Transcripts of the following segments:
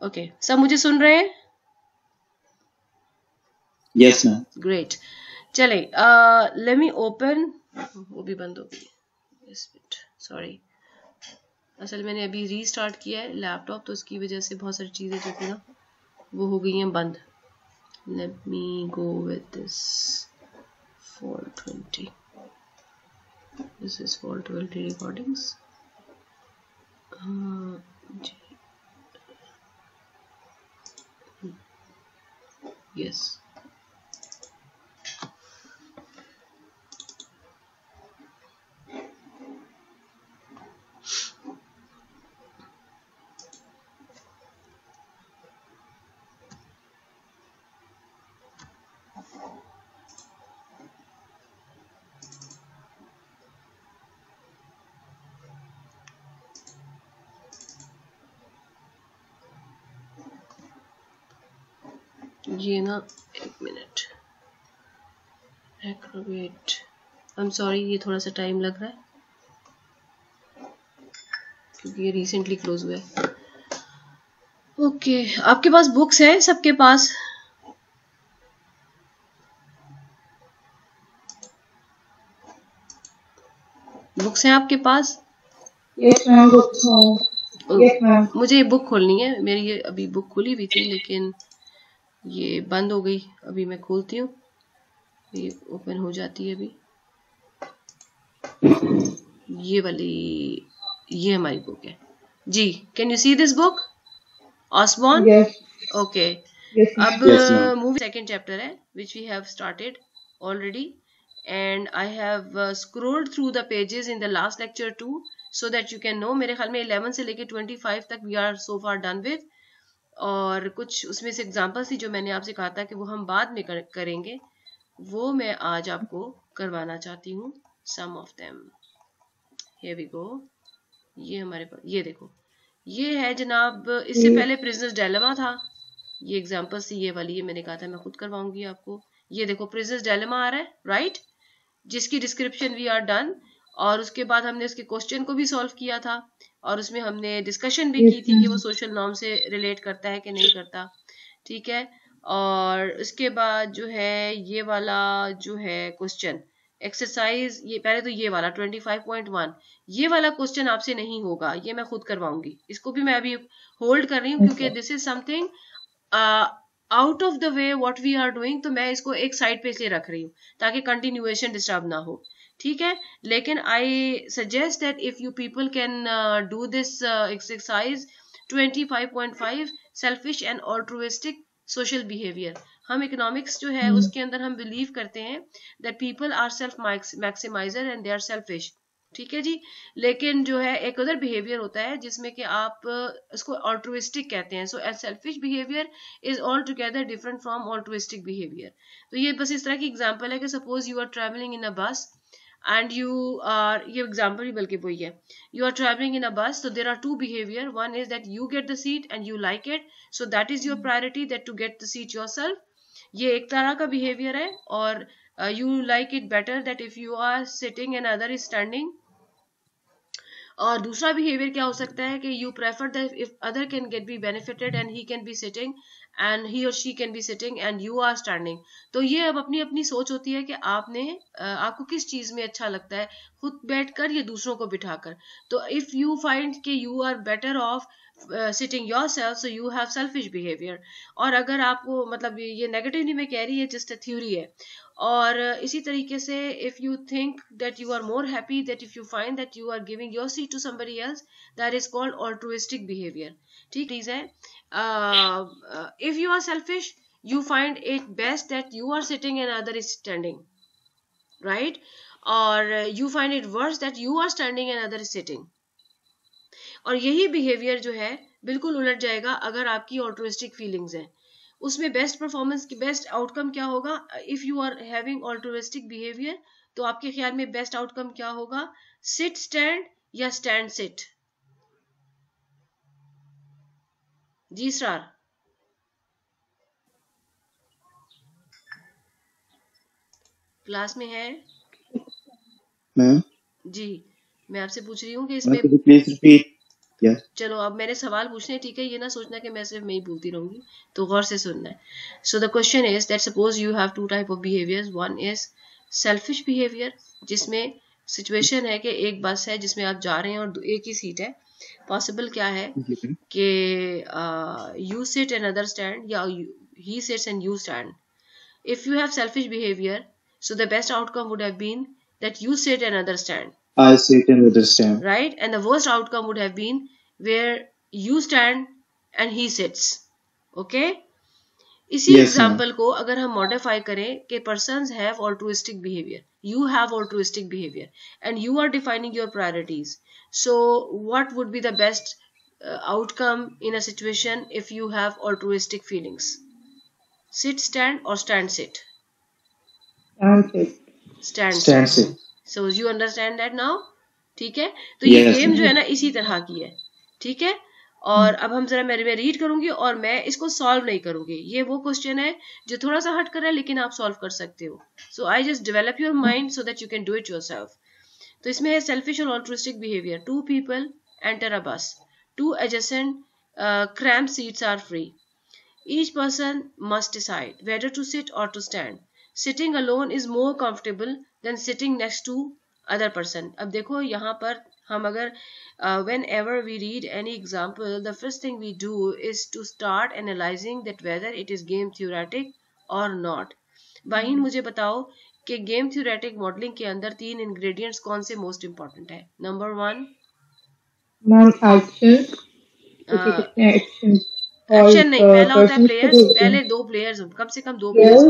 Okay, सब मुझे सुन रहे हैं? Yes ma'am. ग्रेट। चले, लेट मी ओपन। वो भी बंद हो गई, सॉरी। असल मैंने अभी रीस्टार्ट किया है लैपटॉप, तो उसकी वजह से बहुत सारी चीज़ें जो थी ना वो हो गई हैं बंद। Let me go with this 420. This is 420 recordings. Yes, ये ना, एक minute, Acrobat, I am sorry, ये थोड़ा सा टाइम लग रहा है क्योंकि ये रिसेंटली क्लोज हुआ है। ओके, आपके पास बुक्स है सबके पास? बुक्स हैं आपके पास? यस मैम, बुक्स हैं। Yes ma'am. मुझे ये बुक खोलनी है, मेरी ये अभी बुक खुली हुई थी लेकिन ये बंद हो गई। अभी मैं खोलती हूँ, ये ओपन हो जाती है अभी। ये वाली, ये हमारी बुक है जी। Can you see this book Osborne? Yes. Okay, yes अब मैम। मूवी सेकंड चैप्टर है which we have started already, and I have scrolled through the pages in the last lecture too, so that you can know. मेरे ख्याल में 11 से लेके 25 तक we are so far done with, और कुछ उसमें से एग्जाम्पल्स थी जो मैंने आपसे कहा था कि वो हम बाद में करेंगे, वो मैं आज आपको करवाना चाहती हूँ। Some of them, here we go. ये हमारे पास, ये देखो, ये है जनाब, इससे पहले प्रिजनर्स डायलेमा था। ये एग्जाम्पल्स थी, ये वाली, ये मैंने कहा था मैं खुद करवाऊंगी आपको। ये देखो प्रिजनर्स डायलेमा आ रहा है, राइट, जिसकी डिस्क्रिप्शन वी आर डन, और उसके बाद हमने उसके क्वेश्चन को भी सॉल्व किया था, और उसमें हमने डिस्कशन भी की थी कि वो सोशल नॉर्म से रिलेट करता है कि नहीं करता, ठीक है। और उसके बाद जो है ये वाला जो है क्वेश्चन एक्सरसाइज, ये पहले तो ये वाला 25.1, ये वाला क्वेश्चन आपसे नहीं होगा, ये मैं खुद करवाऊंगी। इसको भी मैं अभी होल्ड कर रही हूँ क्योंकि this is something out of the way what we are doing, तो मैं इसको एक साइड पे इसलिए रख रही हूँ ताकि कंटिन्यूएशन डिस्टर्ब ना हो, ठीक है। लेकिन I suggest that if you people can do this exercise 25.5, selfish and altruistic social behaviour. हम इकोनॉमिक्स जो है उसके अंदर हम बिलीव करते हैं that people are self maximiser and they are selfish, ठीक है जी। लेकिन जो है एक अदर बिहेवियर होता है जिसमें कि आप उसको ऑल्ट्रुइस्टिक कहते हैं। So selfish behaviour is all together different from altruistic behaviour. तो ये बस इस तरह की एग्जांपल है कि suppose you are travelling in a bus and you are, ये example ही बल्कि वही है, you are traveling in a bus, so there are two behavior. One is that you get the seat and you like it, so that is your priority, that to get the seat yourself, ये एक तरह का behavior है। और you like it better that if you are sitting and other is standing। और दूसरा behaviour क्या हो सकता है कि you prefer that if other can get be benefited and he can be sitting and he और she can be sitting and you are standing. तो ये अब अपनी अपनी सोच होती है कि आपने आपको किस चीज में अच्छा लगता है, खुद बैठकर या दूसरों को बिठाकर। तो इफ यू फाइंड कि you are better off sitting yourself, so you have selfish behaviour. और अगर आपको, मतलब ये नेगेटिव नहीं मैं कह रही है, जस्ट अ थ्योरी है। और इसी तरीके से if you think that you are more happy that if you find that you are giving your seat to somebody else, that is called altruistic behaviour, ठीक है। If you are selfish, you find it best that you are sitting and other is standing, right? or you find it worse that you are standing and other is sitting। और यही behaviour जो है बिल्कुल उलट जाएगा अगर आपकी ऑल्ट्रुइस्टिक feelings हैं। उसमें बेस्ट परफॉर्मेंस की बेस्ट आउटकम क्या होगा? If you are having altruistic behaviour, तो आपके ख्याल में बेस्ट आउटकम क्या होगा? सिट स्टैंड या स्टैंड सिट? जी सर, क्लास में है? मैम जी, मैं आपसे पूछ रही हूँ कि इसमें प्लीज रिपीट। Yes. चलो अब मैंने सवाल पूछने, ठीक है, ये ना सोचना कि मैं सिर्फ मैं ही बोलती रहूंगी, तो गौर से सुनना है. So the question is that suppose you have two type of behaviours. One is selfish behaviour, जिसमें सिचुएशन है कि एक बस है जिसमें आप जा रहे हैं और एक ही सीट है. पॉसिबल क्या है कि you sit and other stand, या he sits and you stand. If you have selfish behavior, so the best outcome would have been that you sit and others stand. I sit and others stand. Right? And the worst outcome would have been where you stand and he sits. Okay? इसी example को अगर हम modify करें कि persons have altruistic behavior, you have altruistic behavior, and you are defining your priorities. So what would be the best outcome in a situation if you have altruistic feelings? Sit, stand, or stand, sit? Stand, sit. Stand, sit. So you understand that now? ठीक है, तो ये game जो है ना इसी तरह की है. ठीक है, और अब हम जरा मैं रीड करूंगी और मैं इसको सॉल्व नहीं करूंगी. ये वो क्वेश्चन है जो थोड़ा सा हट कर है, लेकिन आप सॉल्व कर सकते हो. So I just develop your mind so that you can do it yourself. तो इसमें है सेल्फिश और altruistic behaviour. 2 people enter a bus. 2 adjacent cramped seats are free. Each person must decide whether to sit or to stand. Sitting alone is more comfortable than sitting next to other person. अब देखो यहाँ पर हम अगर whenever we read any example, the first thing we do is to start analyzing that whether it is game theoretic or not. बाहिन मुझे बताओ कि गेम थ्योरेटिक मॉडलिंग के अंदर 3 इंग्रेडिएंट्स कौन से मोस्ट इम्पोर्टेंट है? नंबर 1 एक्शन नहीं, पहला होता है प्लेयर्स. पहले 2 प्लेयर्स, कम से कम 2 प्लेयर्स,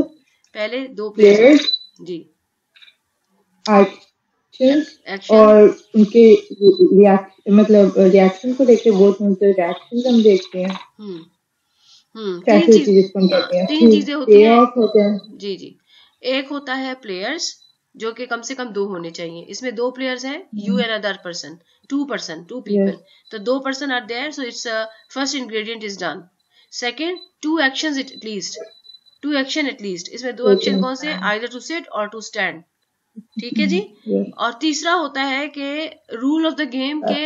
पहले 2 प्लेयर्स जी. एक्शन और उनके मतलब रिएक्शन को देखते बहुत उनके रिएक्शन हम देखते हैं. 3 चीजें होती हैं जी जी. एक होता है प्लेयर्स जो कि कम से कम 2 होने चाहिए. इसमें 2 प्लेयर्स हैं, you and other person, 2 people. तो 2 person are there, so it's first ingredient is done. Second, 2 actions at least. 2 action at least. इसमें 2 एक्शन कौन से? either to sit or to stand. ठीक है जी. और तीसरा होता है कि रूल ऑफ द गेम के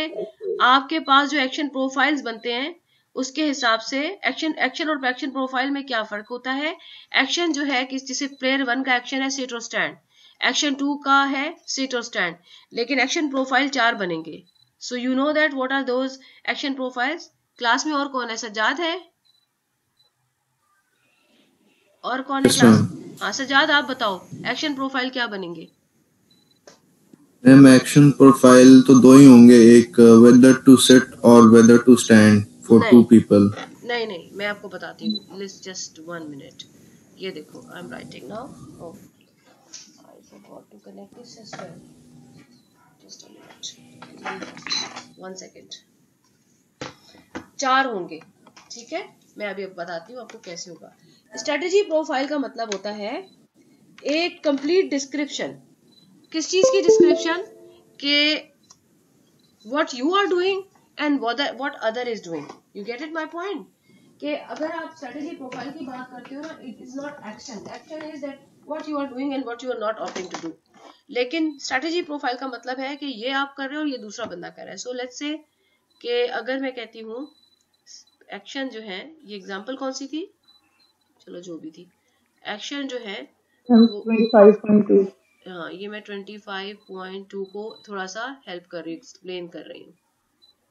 आपके पास जो एक्शन प्रोफाइल्स बनते हैं उसके हिसाब से एक्शन और एक्शन प्रोफाइल में क्या फर्क होता है. एक्शन जो है कि जैसे प्लेयर 1 का एक्शन है सिट और स्टैंड, एक्शन 2 का है सिट और स्टैंड, लेकिन एक्शन प्रोफाइल 4 बनेंगे. So you know that what are those action profiles. Class में और कौन है? सज्जाद है और कौन है क्लास? हाँ सज्जाद आप बताओ एक्शन प्रोफाइल क्या बनेंगे? मैम एक्शन प्रोफाइल तो 2 ही होंगे, एक वेदर टू सिट और whether to stand for 2 people. नहीं मैं आपको बताती हूँ. Let's just 1 minute. ये देखो I am writing now. Oh I forgot to connect this as well. Just a minute, 1 second. 4 होंगे. ठीक है, मैं अभी बताती हूँ आपको कैसे होगा. स्ट्रेटेजी प्रोफाइल का मतलब होता है एक कंप्लीट डिस्क्रिप्शन. किस चीज की डिस्क्रिप्शन? के what you are doing and what other is doing. You get it my point? कि अगर आप स्ट्रेटेजी प्रोफाइल की बात करते हो ना, it is not action. Action is that what you are doing and what you are not opting to do. लेकिन strategy profile का मतलब है कि ये आप कर रहे हो और ये दूसरा बंदा कर रहा है. सो लेट्स से कि अगर मैं कहती हूँ एक्शन जो है, ये एग्जांपल कौन सी थी? चलो जो भी थी, एक्शन जो है 25.2. हाँ, ये मैं 25.2 को थोड़ा सा हेल्प कर रही हूँ, एक्सप्लेन कर रही हूँ.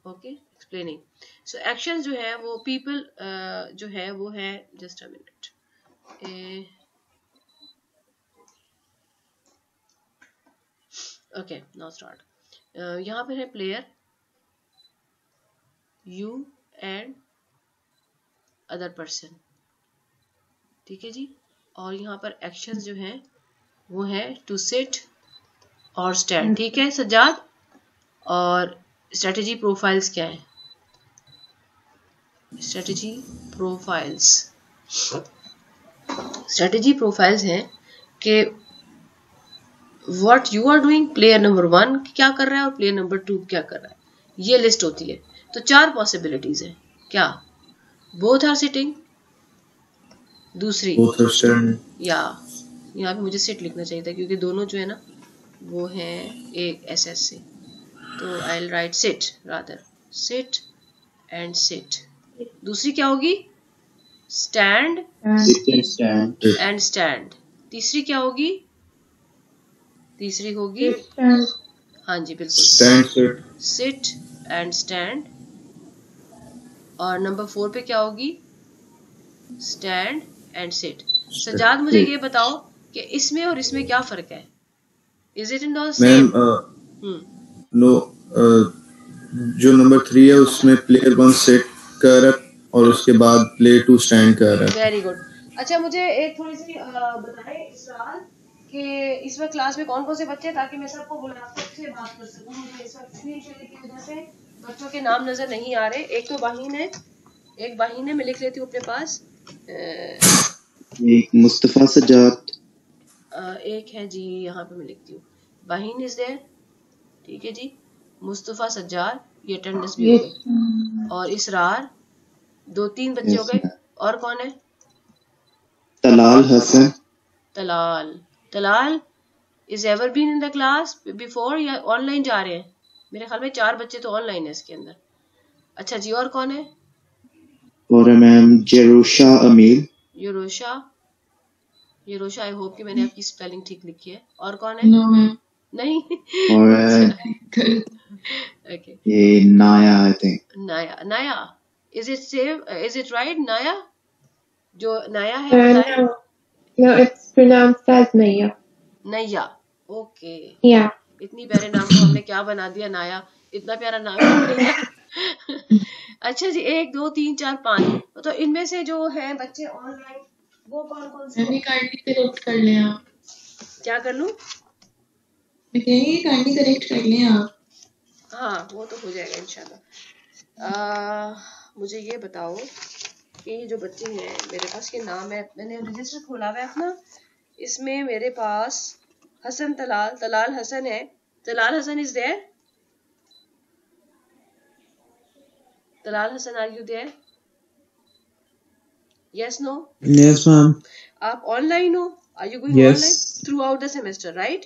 Okay, explaining. सो एक्शन जो है वो पीपल जो है वो है, just a minute, okay now start. यहाँ पे है player, you and other person. ठीक है जी. और यहाँ पर एक्शंस जो हैं वो है टू सिट और स्टैंड. ठीक है सज्जाद. और स्ट्रेटेजी प्रोफाइल्स क्या है? स्ट्रेटेजी प्रोफाइल्स हैं कि what you are doing, player number 1 क्या कर रहा है और प्लेयर नंबर 2 क्या कर रहा है, ये लिस्ट होती है. तो 4 पॉसिबिलिटीज है. क्या? Both are sitting. दूसरी या यहाँ पे मुझे सिट लिखना चाहिए था क्योंकि दोनों जो है ना वो है एक एसएस से, तो I will write sit rather. sit and sit. दूसरी क्या होगी? stand Sit and stand. and stand. तीसरी क्या होगी? तीसरी होगी हाँ जी बिल्कुल stand, sit. sit and stand. और नंबर 4 पे क्या होगी? stand and sit. सजाद मुझे ये बताओ कि इसमें और इसमें क्या फर्क है? Is it in the same? No जो नंबर 3 है उसमें प्लेयर 1 सेट कर रहा है और उसके बाद प्लेयर 2 स्टैंड कर रहा है. Very good. अच्छा मुझे एक थोड़ी सी बताएं इसरार कि इस वक्त क्लास में कौन कौन से बच्चे हैं ताकि मैं सबको बुला से बात कर सकूं. मुझे इस वक्त स्क्रीन शेयर की वजह से बच्चों के नाम नजर नहीं आ रहे. एक तो बाहीन है, एक बाहीन है, मैं लिख लेती हूँ अपने पास. एक मुस्तफा सजाद. एक है जी यहाँ पे मैं लिखती हूँ बाहीन इज देयर. ठीक है जी. मुस्तफा सज्जाद ये अटेंडेंस भी हो गई. और इसरार 2-3 बच्चे हो गए. और कौन है? Talal Hasan. Talal is ever been in the class before या ऑनलाइन जा रहे हैं? मेरे ख्याल में 4 बच्चे तो ऑनलाइन है इसके अंदर. अच्छा जी. और कौन है? और मैम जेरोशा अमील. येरोशा आई होप कि मैंने आपकी स्पेलिंग ठीक लिखी है. और कौन है? No ma'am. नहीं. और ओके. ये Naya I think. Naya is it save? Is it right? Naya जो नाया है बताएं. No, it's pronounced as Naya. नैया. ओके. Yeah. इतनी प्यारे नाम को हमने क्या बना दिया? नाया. इतना प्यारा नाम है. अच्छा जी. 1 2 3 4 5 तो इनमें से जो है बच्चे ऑनलाइन वो कौन कौन से? मैंने काइंडली करेक्ट कर लें आप. क्या कर लूं? मैं कह रही हूँ काइंडली करेक्ट कर लें आप. हाँ वो तो हो जाएगा इंशाल्लाह. मुझे ये बताओ कि ये जो बच्चे हैं मेरे पास के नाम है, मैंने रजिस्टर खोला हुआ है अपना. इसमें मेरे पास हसन तलाल हसन है. Talal Hasan is there? Talal Hasan are you there? Yes no? Yes, ma'am. आप ऑनलाइन हो? Are you going Yes. Online throughout the semester right?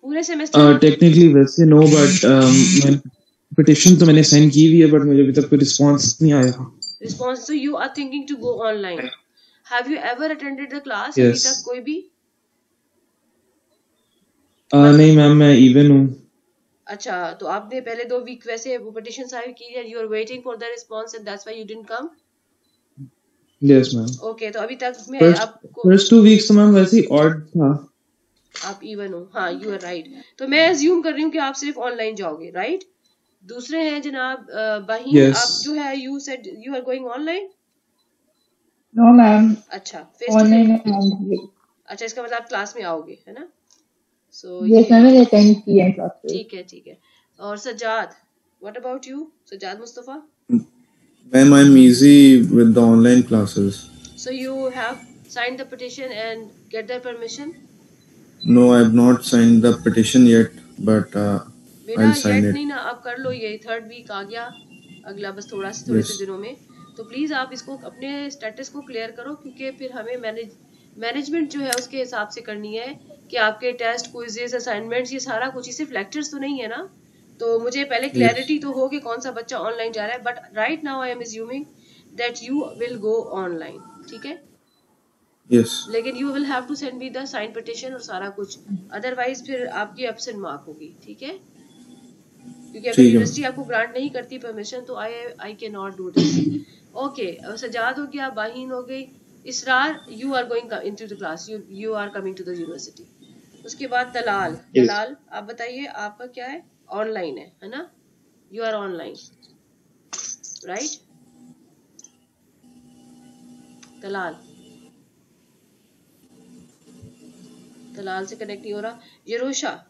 पूरे सेमेस्टर? Technically वैसे no, but मैं petition तो मैंने send की हुई है, but मुझे अभी तक कोई response नहीं आया. Response. So you are thinking to go online. Have you ever attended the class? Yes. अभी तक कोई भी? नहीं मैम, मैं even हूँ. अच्छा तो आपने पहले 2 वीक वैसे वो petition साइन की है. You are waiting for the response and that's why you didn't come. Yes, ma'am. Okay तो अभी तक में आपको First 2 weeks तो मैम वैसे ही odd था. आप इवन हो. हाँ यू आर राइट. तो मैं अज्यूम कर रही हूँ कि आप सिर्फ ऑनलाइन जाओगे राइट? दूसरे हैं जनाब बाहीन. Yes. आप जो है you said you are going online. No ma'am. अच्छा फेस टू ऑनलाइन फेस. अच्छा इसका मतलब आप क्लास में आओगे है ना? सो यस मैम, मैंने अटेंड किया है क्लासेस. ठीक है. और Sajjad what about you? Sajjad Mustafa. Ma'am, I'm easy with the online classes. So you have signed the petition and get their permission? No, I have not signed the petition yet, but बेटा I'll sign yet it. नहीं ना, आप कर लो. ये 3rd week आ गया अगला बस थोड़े से Yes. दिनों में. तो प्लीज आप इसको अपने स्टेटस को क्लियर करो क्योंकि फिर हमें मैनेजमेंट जो है उसके हिसाब से करनी है कि आपके टेस्ट क्विजेस असाइनमेंट्स ये सारा कुछ. सिर्फ लेक्चर्स तो नहीं है ना. तो मुझे पहले क्लैरिटी तो हो कि कौन सा बच्चा ऑनलाइन जा रहा है. But right now I am assuming that you will go online. ठीक है. Yes. लेकिन you will have to send me the sign petition और सारा कुछ. अदरवाइज फिर आपकी एब्सेंट मार्क होगी. ठीक है. क्योंकि अगर यूनिवर्सिटी आपको ग्रांट नहीं करती परमिशन तो I can not do this. Okay. Sajjad हो गया, बाहीन हो गई, Israr you are going into the class, you are coming to the university. उसके बाद तलाल. Yes. तलाल आप बताइए आपका क्या है? ऑनलाइन है ना? You are online right? Talal से कनेक्ट नहीं हो रहा. येरोशा.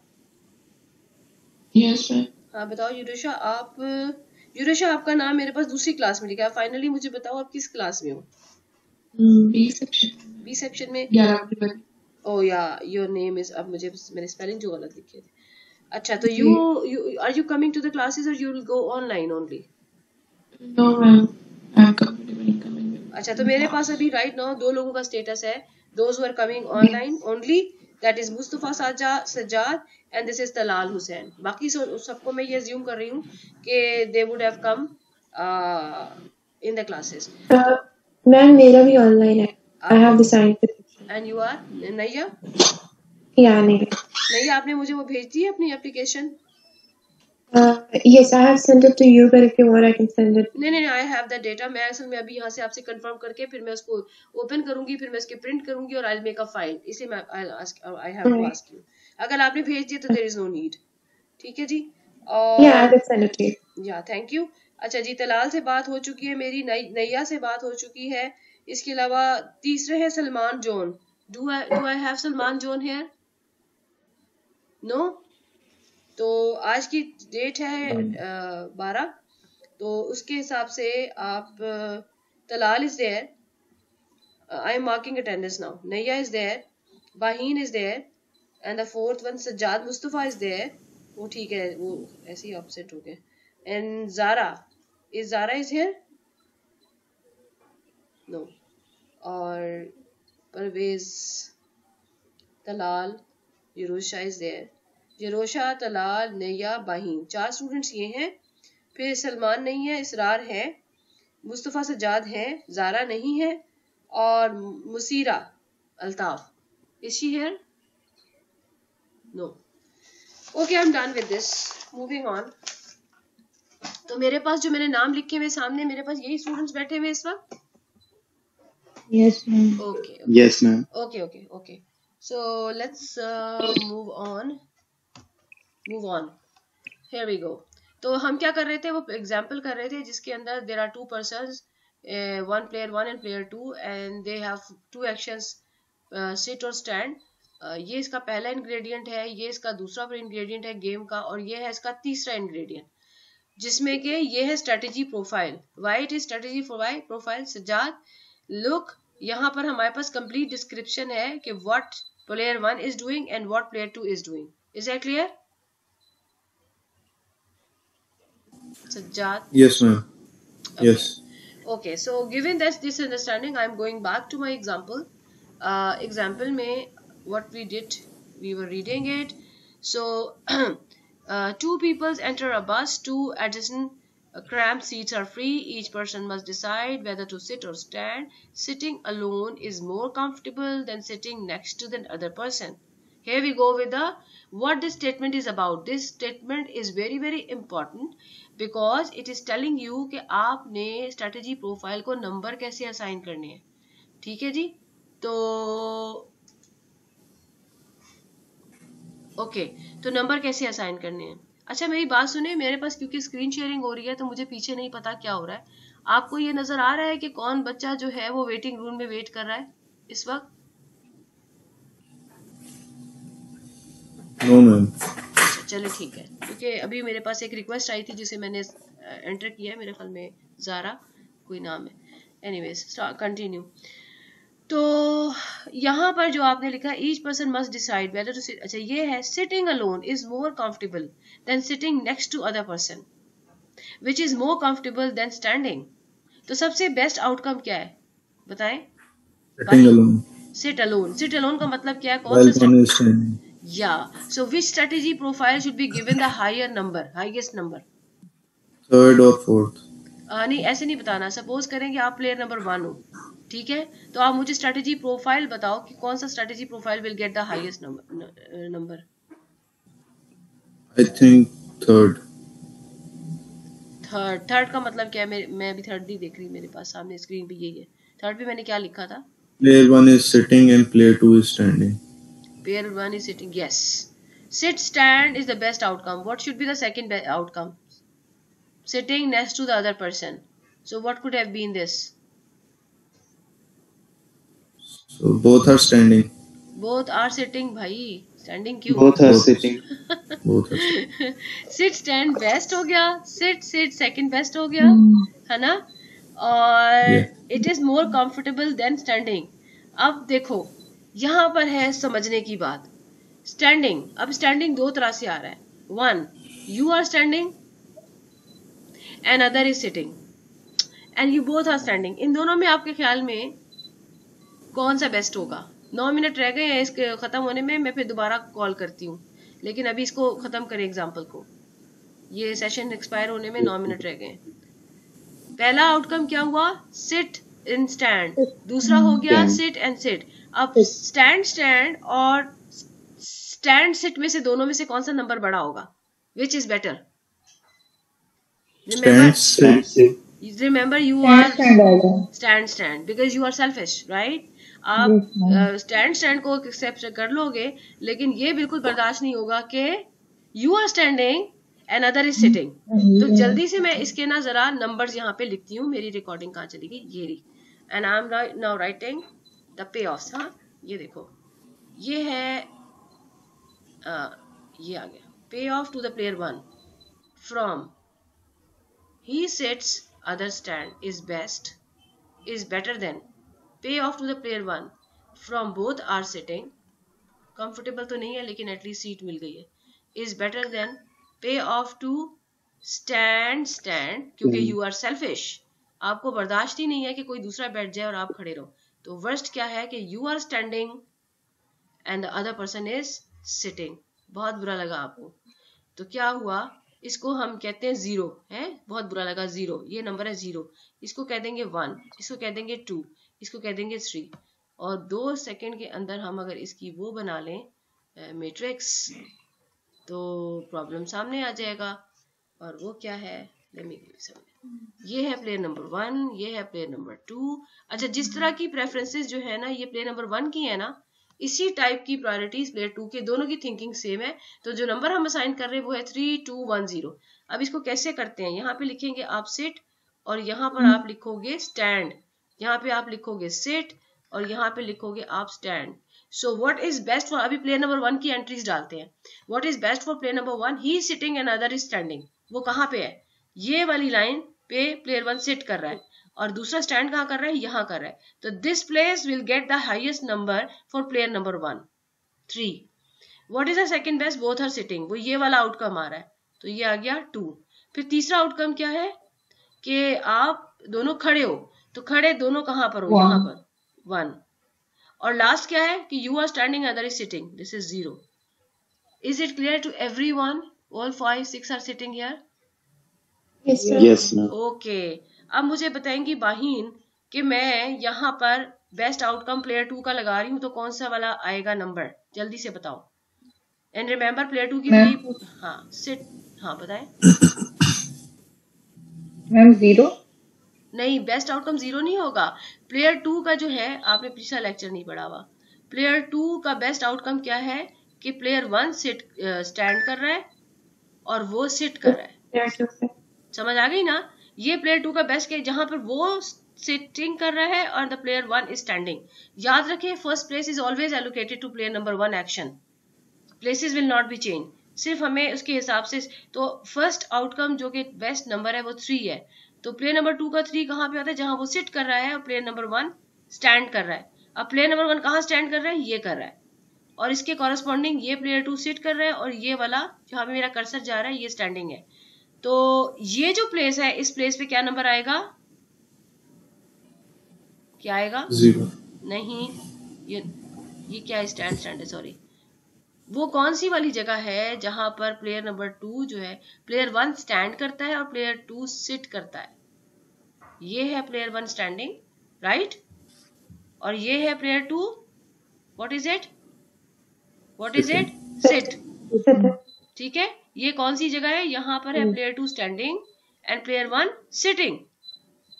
Yes ma'am. हाँ बताओ यूरोशा आपका नाम मेरे पास दूसरी क्लास में लिखा है. फाइनली मुझे बताओ आप किस क्लास में हो? B section. बी सेक्शन में. 11 ओ या योर नेम इज. अब मुझे मैंने स्पेलिंग जो गलत लिखे थे. अच्छा तो you are you coming to the classes और you will go online only? No ma'am, I am comfortable coming. अच्छा तो मेरे पास अभी राइट नाउ 2 लोगों का स्टेटस है. Those who are coming online only that is Mustafa Sajjad and this is Talal Hussain. बाकी सबको मैं ये अज्यूम कर रही हूँ कि they would have come in the classes. Ma'am मेरा भी ऑनलाइन है. I have the signed petition. And you are Naya? Yeah, नहीं. नैया आपने मुझे वो भेज दी है अपनी application? Yes, I have sent it to you, but if you want, I can send it. नहीं, आई हैव द डेटा. मैं असल में अभी यहाँ से आपसे कंफर्म करके फिर मैं उसको ओपन करूंगी, फिर मैं इसके प्रिंट करूंगी और I will make a file. इसलिए मैं I have to ask you. अगर आपने भेज दिया तो देयर इज नो नीड. ठीक है जी. और Yeah, I will send it to you. या थैंक यू. अच्छा जी, तलाल से बात हो चुकी है मेरी, नैया से बात हो चुकी है. इसके अलावा तीसरे है सलमान जोन. डू आई हैव सलमान जोन हियर? नो. तो आज की डेट है 12. तो उसके हिसाब से आप Talal is there. I am marking attendance now. Naiya is there, Baheen is there and the fourth one Sajjad Mustafa is there. वो ठीक है, वो ऐसे ही ऑब्सेंट हो गए. And Zara is here? No. और Parvez, Talal, Yarosha is there. Yarosha, Talal, Naiya, Baheen, 4 students ये हैं. फिर सलमान नहीं है, इसरार है, मुस्तफ़ा सज्जाद है, ज़ारा नहीं है और Musira Altaf. Is she here? No. Okay, I am done with this. Moving on. तो मेरे पास जो मैंने नाम लिखे हुए सामने, मेरे पास यही स्टूडेंट्स बैठे हुए इस वक्त. Yes, ma'am. Okay Yes, ma'am. Okay. So let's move on. Here we go. तो हम क्या कर रहे थे, वो एग्जाम्पल कर रहे थे जिसके अंदर there are 2 persons, one player 1 and player 2 and they have 2 actions, sit और stand. ये इसका पहला इंग्रेडिएंट है, ये इसका दूसरा इंग्रेडिएंट है गेम का, और ये है इसका तीसरा इंग्रेडिएंट, जिसमें कि ये है strategy profile. Why it is strategy profile? Sajjad look, यहाँ पर हमारे पास कंप्लीट डिस्क्रिप्शन है कि what player 1 is doing and what player 2 is doing. Is that clear? Sajjad? Yes, ma'am. Yes. Okay, so given that this understanding, I am going back to my example. Example में what we did, we were reading it. So 2 people enter a bus. 2 adjacent cramped seats are free. Each person must decide whether to sit or stand. Sitting alone is more comfortable than sitting next to the other person. Here we go with what this statement is about. This statement is very very important because it is telling you कि आपने strategy profile को number कैसे assign करने हैं. ठीक है जी. तो okay, तो नंबर कैसे असाइन करने हैं. अच्छा मेरी बात सुने, मेरे पास क्योंकि स्क्रीन शेयरिंग हो रही है तो मुझे पीछे नहीं पता क्या हो रहा है. आपको ये नजर आ रहा है कि कौन बच्चा जो है वो वेटिंग रूम में वेट कर रहा है इस वक्त? No, ma'am. चलो ठीक है, क्योंकि अभी मेरे पास एक रिक्वेस्ट आई थी जिसे मैंने एंटर किया है, मेरे ख्याल में ज़ारा कोई नाम है. Anyways continue. तो यहाँ पर जो आपने लिखा each person must decide whether to sit. अच्छा ये है sitting alone is more comfortable than sitting next to other person which is more comfortable than standing. तो सबसे बेस्ट आउटकम क्या है बताएं? Sitting alone. सिट अलोन का मतलब क्या है? कौन While सा? one is standing. Yeah. So which strategy profile should be given the highest number? 3rd or 4th. नहीं ऐसे नहीं बताना. सपोज करें कि आप प्लेयर नंबर 1 हो, ठीक है, तो आप मुझे स्ट्रेटेजी प्रोफाइल बताओ कि कौन सा strategy profile will get the highest number. I think 3rd. Third का मतलब क्या है? मैं अभी थर्ड नहीं देख रही, मेरे पास सामने स्क्रीन पे यही है. थर्ड पे मैंने क्या लिखा था? Player 1 is sitting and player 2 is standing. Player 1 is sitting. Yes. Sit stand is the best outcome. What should be the second outcome? Sitting next to the other person. So what could have been this? So both are standing. Both are sitting. भाई standing क्यों? Both are sitting. Both are sitting. Sit stand best हो गया. Sit second best हो गया, है ना? और it is more comfortable than standing. अब देखो यहाँ पर है समझने की बात. स्टैंडिंग, अब स्टैंडिंग 2 तरह से आ रहा है. 1 you are standing and other is sitting and you both are standing. इन दोनों में आपके ख्याल में कौन सा बेस्ट होगा? 9 मिनट रह गए हैं इसके खत्म होने में, मैं फिर दोबारा कॉल करती हूँ, लेकिन अभी इसको खत्म करें एग्जाम्पल को, ये सेशन एक्सपायर होने में 9 मिनट रह गए। पहला आउटकम क्या हुआ, सिट इन स्टैंड, दूसरा हो गया सिट एंड सिट। अब स्टैंड स्टैंड और स्टैंड सिट में से दोनों में से कौन सा नंबर बड़ा होगा, which is better? Remember you are stand because you are selfish, right? आप स्टैंड स्टैंड को एक्सेप्ट कर लोगे, लेकिन ये बिल्कुल बर्दाश्त नहीं होगा कि you are standing and other is sitting. तो जल्दी से मैं इसके ना जरा नंबर्स यहाँ पे लिखती हूँ, मेरी रिकॉर्डिंग कहाँ चली गई, ये रही, and I am now writing the payoffs. हाँ ये देखो, ये है ये आ गया, payoff to the player 1 from he sits other stand is best is better than pay off to the player 1 from both are sitting, comfortable तो नहीं है लेकिन एटलीस्ट सीट मिल गई है, is better than pay off to stand क्योंकि you are selfish, आपको बर्दाश्त ही नहीं है कि कोई दूसरा बैठ जाए और आप खड़े रहो। तो वर्स्ट क्या है कि you are standing and the other person is sitting, बहुत बुरा लगा आपको। तो क्या हुआ, इसको हम कहते हैं 0 है, बहुत बुरा लगा 0, ये नंबर है 0, इसको कह देंगे 1, इसको कह देंगे 2, इसको कह देंगे 3, और 2 सेकंड के अंदर हम अगर इसकी वो बना लें मैट्रिक्स तो प्रॉब्लम सामने आ जाएगा। और वो क्या है, ये है प्लेयर नंबर 1, ये है प्लेयर नंबर 2। अच्छा, जिस तरह की प्रेफरेंसेस जो है ना ये प्लेयर नंबर 1 की है ना, इसी टाइप की प्रायोरिटीज प्लेयर 2 के, दोनों की थिंकिंग सेम है। तो जो नंबर हम असाइन कर रहे हैं वो है 3 2 1 0। अब इसको कैसे करते हैं, यहाँ पे लिखेंगे आप सिट और यहाँ पर आप लिखोगे स्टैंड, यहाँ पे आप लिखोगे सिट और यहाँ पे लिखोगे आप stand. So what is best for, अभी प्लेयर नंबर 1 की एंट्रीज डालते हैं। What is best for player number 1, he is sitting and other is standing. वो कहाँ पे है, ये वाली लाइन पे प्लेयर 1 सिट कर रहा है और दूसरा स्टैंड कहाँ कर रहा है, यहाँ कर रहा है। तो this place will get the highest number for player number 1 3। What is the second best, both are sitting, वो ये वाला आउटकम आ रहा है, तो ये आ गया 2। फिर तीसरा आउटकम क्या है कि आप दोनों खड़े हो, तो खड़े दोनों कहाँ पर हो, यहाँ पर 1। और लास्ट क्या है कि you are standing other is sitting, this is 0। Is it clear to everyone, all 5 6 are sitting here? Yes, ma'am. Okay, अब मुझे बताएंगी बाहीन कि मैं यहाँ पर बेस्ट आउटकम प्लेयर 2 का लगा रही हूँ, तो कौन सा वाला आएगा नंबर, जल्दी से बताओ। एंड रिमेम्बर प्लेयर 2 की भी, हाँ सिट, हाँ बताएं मैम। 0 नहीं, बेस्ट आउटकम 0 नहीं होगा। प्लेयर 2 का जो है, आपने पिछला लेक्चर नहीं पढ़ा हुआ, प्लेयर 2 का बेस्ट आउटकम क्या है कि प्लेयर 1 सिट स्टैंड कर रहा है और वो सिट कर रहा है। समझ आ गई ना, ये प्लेयर 2 का बेस्ट है जहां पर वो सिटिंग कर रहा है और द प्लेयर 1 इज स्टैंडिंग। याद रखें, first place is always allocated to player number 1 action, places will not be change, सिर्फ हमें उसके हिसाब से। तो फर्स्ट आउटकम जो कि बेस्ट नंबर है वो 3 है, तो प्लेयर नंबर 2 का 3 कहाँ पे आता है, जहां वो सिट कर रहा है और प्लेयर नंबर 1 स्टैंड कर रहा है। अब प्लेयर नंबर 1 कहाँ स्टैंड कर रहा है, ये कर रहा है, और इसके कॉरेस्पॉन्डिंग ये प्लेयर 2 सिट कर रहा है और ये वाला जहां पे मेरा कर्सर जा रहा है ये स्टैंडिंग है। तो ये जो प्लेस है, इस प्लेस पे क्या नंबर आएगा, क्या आएगा, 0 नहीं, ये क्या है, स्टैंड है, सॉरी। वो कौन सी वाली जगह है जहां पर प्लेयर नंबर 2 जो है, प्लेयर 1 स्टैंड करता है और प्लेयर 2 सिट करता है। ये है प्लेयर 1 स्टैंडिंग, राइट, और ये है player 2, what is it, sit, ठीक है। ये कौन सी जगह है, यहाँ पर है player 2 standing and player 1 sitting.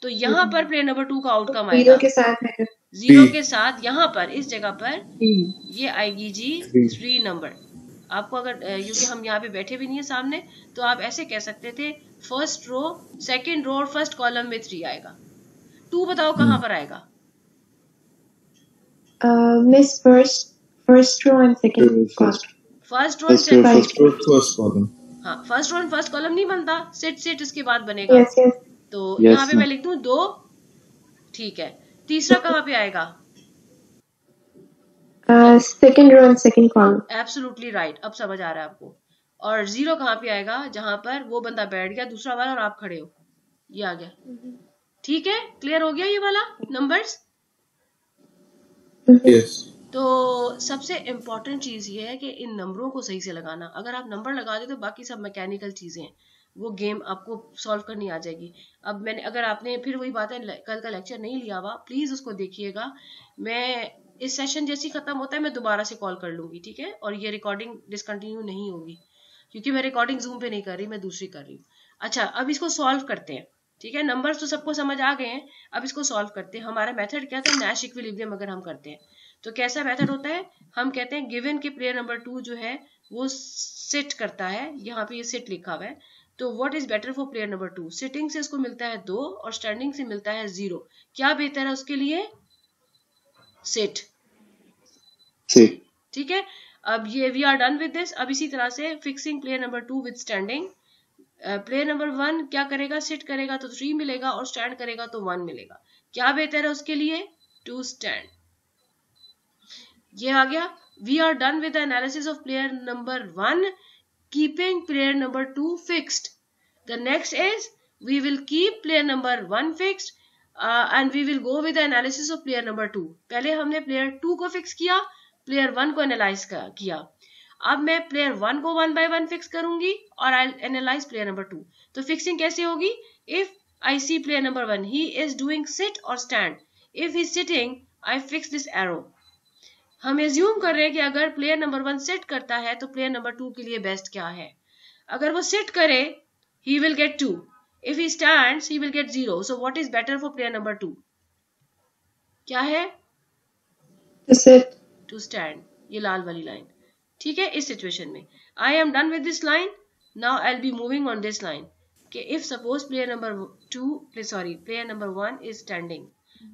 तो यहाँ पर प्लेयर नंबर 2 का आउटकम आएगा 0 के साथ, यहाँ पर इस जगह पर ये आएगी जी 3 नंबर। आपको अगर क्योंकि हम यहाँ पे बैठे भी नहीं है सामने, तो आप ऐसे कह सकते थे फर्स्ट रो, सेकंड रो और फर्स्ट कॉलम में 3 आएगा। 2 बताओ कहाँ पर आएगा, miss first row and second column. First row and second, first column, हाँ first row and first column नहीं बनता, सिट उसके बाद बनेगा। यस यस, तो यहाँ पे मैं लिख दूं 2, ठीक है। तीसरा कहाँ पे आएगा, second row and second column. Absolutely right, अब समझ आ रहा है आपको। और 0 कहाँ पे आएगा, जहां पर वो बंदा बैठ गया दूसरा वाला और आप खड़े हो, ये आ गया, ठीक है। क्लियर हो गया ये वाला नंबर्स, यस तो सबसे इम्पोर्टेंट चीज़ ये है कि इन नंबरों को सही से लगाना। अगर आप नंबर लगा दे तो बाकी सब मैकेनिकल चीज़ें हैं, वो गेम आपको सॉल्व करनी आ जाएगी। अब मैंने, अगर आपने फिर वही बात है, कल का लेक्चर नहीं लिया हुआ, प्लीज़ उसको देखिएगा। मैं इस सेशन जैसे ही खत्म होता है मैं दोबारा से कॉल कर लूँगी, ठीक है? और ये रिकॉर्डिंग डिसकंटिन्यू नहीं होगी, क्योंकि मैं रिकॉर्डिंग जूम पे नहीं कर रही, मैं दूसरी कर रही हूँ। अच्छा, अब इसको सॉल्व करते हैं, ठीक है? नंबर्स तो सबको समझ आ गए हैं, अब इसको सॉल्व करते हैं। हमारा मेथड क्या था? नैश इक्विलिब्रियम अगर हम करते हैं तो कैसा मेथड होता है? हम कहते हैं गिवन के प्लेयर नंबर 2 जो है वो सिट करता है, यहाँ पे ये सिट लिखा हुआ है, तो what is better for player number 2? Sitting से उसको मिलता है 2 और स्टैंडिंग से मिलता है 0। क्या बेहतर है उसके लिए? सिट, ठीक है? अब ये we are done with this. अब इसी तरह से fixing player number 2 with standing, player number 1 क्या करेगा? सिट करेगा तो 3 मिलेगा और स्टैंड करेगा तो 1 मिलेगा। क्या बेहतर है उसके लिए? To stand. ये आ गया। We are done with the analysis of player number 1 keeping player number 2 fixed. The next is we will keep player number 1 fixed and we will go with the analysis of player number 2। पहले हमने player 2 को fix किया, player 1 को analyse किया। अब मैं player 1 को 1 by 1 fix करूंगी और आई एनालाइज प्लेयर नंबर 2। तो फिक्सिंग कैसे होगी? If I see player number 1 he is doing sit और stand, if he sitting I fix this arrow. हम एज्यूम कर रहे हैं कि अगर प्लेयर नंबर 1 सिट करता है तो प्लेयर नंबर 2 के लिए बेस्ट क्या है? अगर वो सिट करे he will get 2, if he stands he will get 0, so what is better for player number 2? क्या है? to stand, ये लाल वाली लाइन, ठीक है? इस सिचुएशन में I am done with this line, now I'll be moving on this line कि if suppose player number 1 is standing,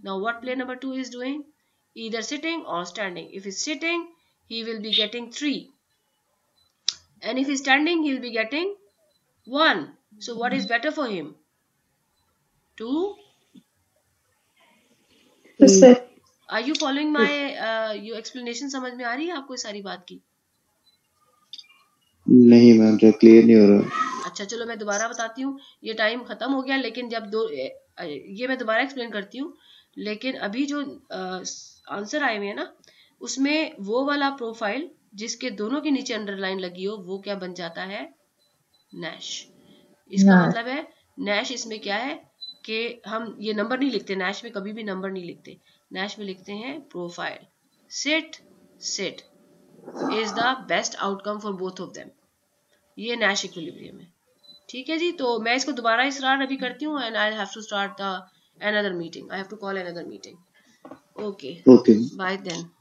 now what player number 2 is doing? Either sitting or standing. If he's sitting, he will be getting 3. And if he's standing, he will be getting 1. So what is better for him? To sit. Are you following my your explanation? समझ में आ रही है आपको ये सारी बात की? नहीं मैम, जो क्लियर नहीं हो रहा। अच्छा चलो मैं दोबारा बताती हूँ। ये टाइम खत्म हो गया, लेकिन जब ये मैं दोबारा एक्सप्लेन करती हूँ। लेकिन अभी जो आंसर आए हुए हैं ना, उसमें वो वाला प्रोफाइल जिसके दोनों के नीचे अंडरलाइन लगी हो वो क्या बन जाता है? नैश। इसका मतलब है नैश इसमें क्या है कि हम ये नंबर नहीं लिखते, नैश में कभी भी नंबर नहीं लिखते, नैश में लिखते हैं profile. Sit sit is the best outcome for both of them. ये नैश इक्विलिब्रियम है, ठीक है जी? तो मैं इसको दोबारा इसरार अभी करती हूँ and I have to start the another meeting. I have to call another meeting. Okay. Bye then.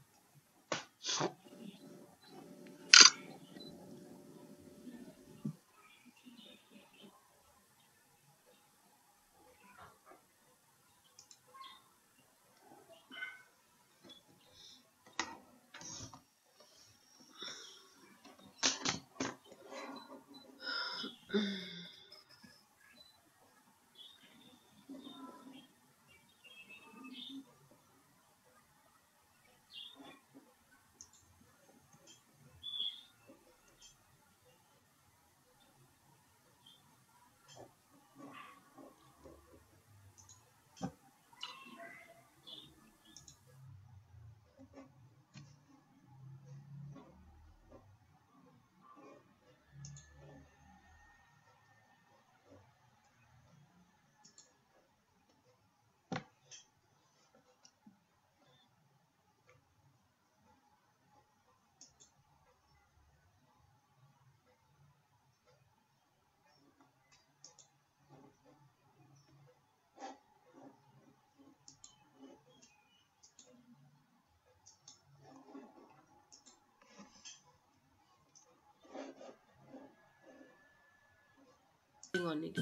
होने की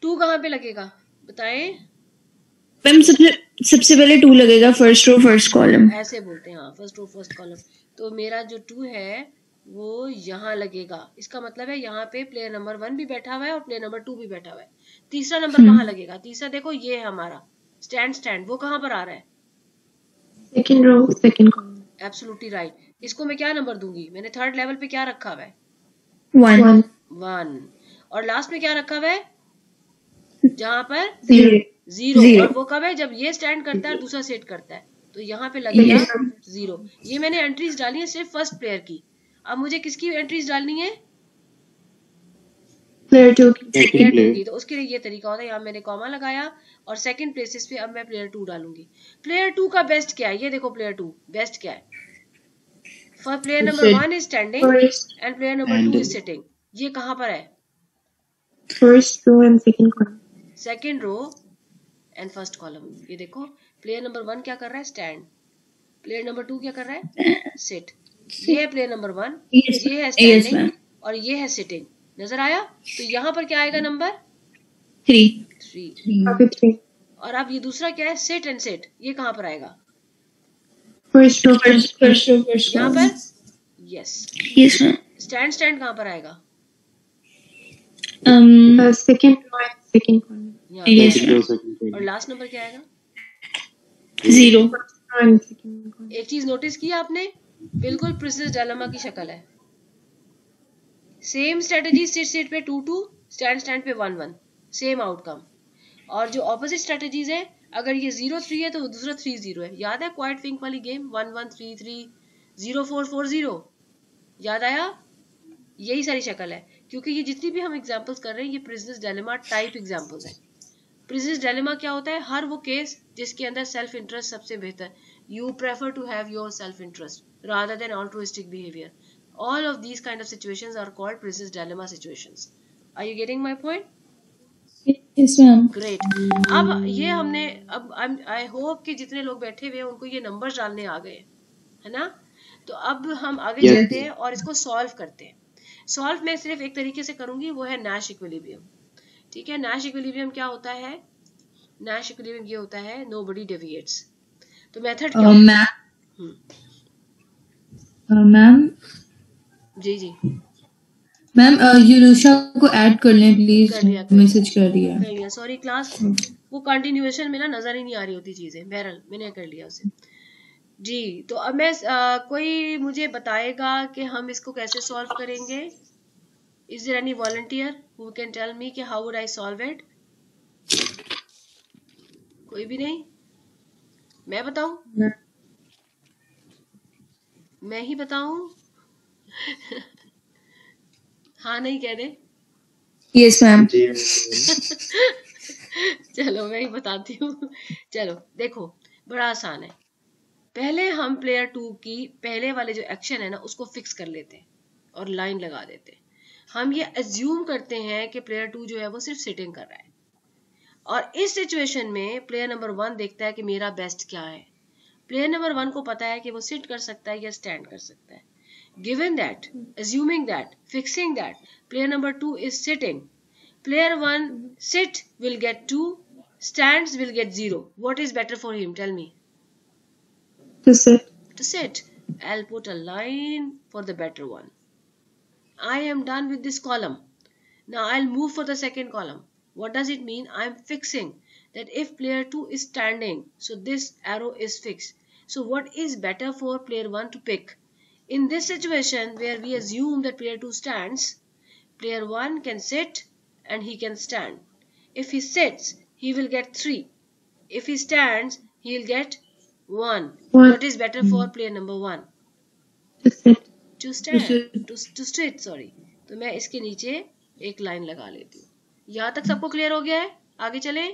2 कहाँ पे लगेगा बताएं? मैम सबसे पहले 2 लगेगा, फर्स्ट रो फर्स्ट कॉलम ऐसे बोलते हैं। हाँ, फर्स्ट रो फर्स्ट कॉलम। तो मेरा जो 2 है वो यहाँ लगेगा। इसका मतलब है यहाँ पे प्लेयर नंबर 1 भी बैठा हुआ है और प्लेयर नंबर 2 भी बैठा हुआ है। तीसरा नंबर कहाँ लगेगा? तीसरा देखो ये है हमारा स्टैंड, वो कहाँ पर आ रहा है? Second row second column. Absolutely right. इसको मैं क्या नंबर दूंगी? मैंने थर्ड लेवल पे क्या रखा हुआ है? 1। और लास्ट में क्या रखा हुआ है? जहां पर 0। और वो कब है? जब ये स्टैंड करता है दूसरा सेट करता है। तो यहाँ पे लगेगा 0। ये मैंने एंट्रीज डाली है सिर्फ फर्स्ट प्लेयर की। अब मुझे किसकी एंट्रीज डालनी है? Player 2. प्लेयर 2 की। तो उसके लिए ये तरीका होता है, यहाँ मैंने कॉमा लगाया और सेकंड प्लेसेस पे अब मैं प्लेयर 2 डालूंगी। प्लेयर 2 का बेस्ट क्या है? ये देखो प्लेयर 2 बेस्ट क्या है? For player number 1 is standing and player number 2 is sitting. ये कहाँ पर है? First row and second column. Second row and first column. ये देखो प्लेयर नंबर 1 क्या कर रहा है? स्टैंड। प्लेयर नंबर 2 क्या कर रहा है? सिट। ये है प्लेयर नंबर 1, ये है स्टैंडिंग और ये है सिटिंग। नजर आया? तो यहाँ पर क्या आएगा नंबर? 3। और अब ये दूसरा क्या है? Seat and seat. ये कहाँ पर आएगा? First row. यहाँ पर? यस। स्टैंड स्टैंड कहाँ पर आएगा? Second row and second column. यहाँ पर। और लास्ट नंबर क्या आएगा? 0. And second column. एक चीज नोटिस की आपने? बिल्कुल प्रिंसेस डायलेमा की शक्ल है। सेम स्ट्रेटजी, सिट सिट पे 2-2, स्टैंड स्टैंड पे 1-1, सेम आउटकम। और जो ऑपोजिट स्ट्रेटजीज है, अगर ये 0-3 है तो दूसरा 3-0 है। याद है क्वाइट फिंक वाली गेम? 1-1-3-3 0-4-4-0। याद आया? यही सारी शक्ल है। क्योंकि ये जितनी भी हम एग्जांपल्स कर रहे हैं ये प्रिंसेस डायलेमा टाइप एग्जांपल्स हैं। प्रिंसेस डायलेमा क्या होता है? हर वो केस जिसके अंदर सेल्फ इंटरेस्ट सबसे बेहतर, you prefer to have your self interest rather than altruistic behaviour. All of these kind of situations are called princess dilemma situations. Are you getting my point? Yes, ma'am. Great. अब ये हमने I hope कि जितने लोग बैठे हुए हैं उनको ये नंबर्स डालने आ गए, है ना? तो अब हम आगे चलते हैं और इसको सॉल्व करते हैं। सॉल्व मैं सिर्फ एक तरीके से करूंगी, वो है नैश इक्विलिब्रियम। ठीक है, नैश इक्विलिब्रियम क्या होता है? नैश इक्विलिब्रियम ये होता है nobody deviates। तो मेथड क्या होता है? मैम जी मैम यूनुशा को ऐड कर लें प्लीज, मैसेज कर दिया। सॉरी क्लास वो कंटिन्यूएशन में ना नजर ही नहीं आ रही होती चीजें। बहरहाल मैंने कर लिया उसे जी। तो अब मैं कोई मुझे बताएगा कि हम इसको कैसे सॉल्व करेंगे? Is there any volunteer who can tell me कि how would I solve it? कोई भी नहीं? मैं बताऊं? मैं ही बताऊं? हाँ नहीं कह दे। Yes ma'am. चलो मैं ही बताती हूँ। चलो देखो बड़ा आसान है। पहले हम प्लेयर 2 की पहले वाले जो एक्शन है ना उसको फिक्स कर लेते हैं और लाइन लगा देते हैं। हम ये अज्यूम करते हैं कि प्लेयर 2 जो है वो सिर्फ सिटिंग कर रहा है और इस सिचुएशन में प्लेयर नंबर 1 देखता है कि मेरा बेस्ट क्या है। प्लेयर नंबर 1 को पता है कि वो सिट कर सकता है या स्टैंड कर सकता है। Given that, assuming that, fixing that, player number 2 is sitting. Player 1 sit will get 2, stands will get 0. What is better for him? Tell me. To sit. To sit. I'll put a line for the better one. I am done with this column. Now I'll move for the second column. What does it mean? I'm fixing that if player 2 is standing, so this arrow is fixed. So what is better for player 1 to pick? In this situation where we assume that player 2 stands, player 1 can sit and he can stand. If he sits, he will get 3. If he stands, he will get 1. What is better for player number 1? To sit. To stand. To sit, sorry. तो मैं इसके नीचे एक line लगा लेती हूँ। यहाँ तक सबको क्लियर हो गया है? आगे चलें?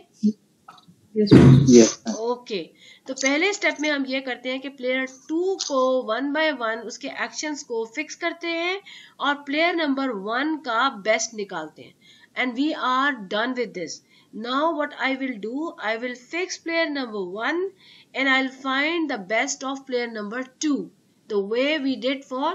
ओके तो पहले स्टेप में हम ये करते हैं कि प्लेयर 2 को 1 by 1 उसके एक्शंस को फिक्स करते हैं और प्लेयर नंबर 1 का बेस्ट निकालते हैं and we are done with this. Now what I will do, I will fix player number 1 and I will find the best of player number 2 the way we did for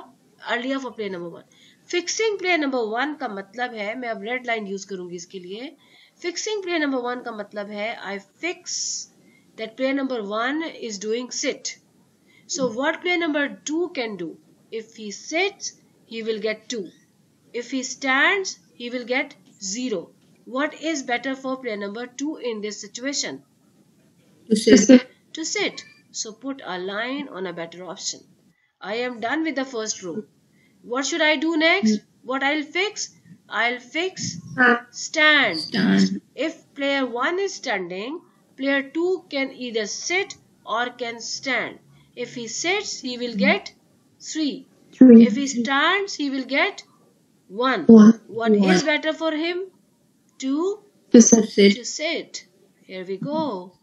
earlier for player number 1। Fixing player number 1 का मतलब है, मैं अब red line use करूंगी इसके लिए। Fixing player number 1 का मतलब है I fix that player number 1 is doing sit. So what player number 2 can do? If he sits, he will get 2. If he stands, he will get 0. What is better for player number 2 in this situation? To sit. To sit. So put a line on a better option. I am done with the first row. What should I do next? What I'll fix? I'll fix stand. If player 1 is standing, player 2 can either sit or can stand. If he sits, he will get 3. 3. If he stands, he will get 1. 1. What is better for him? To sit. Here we go.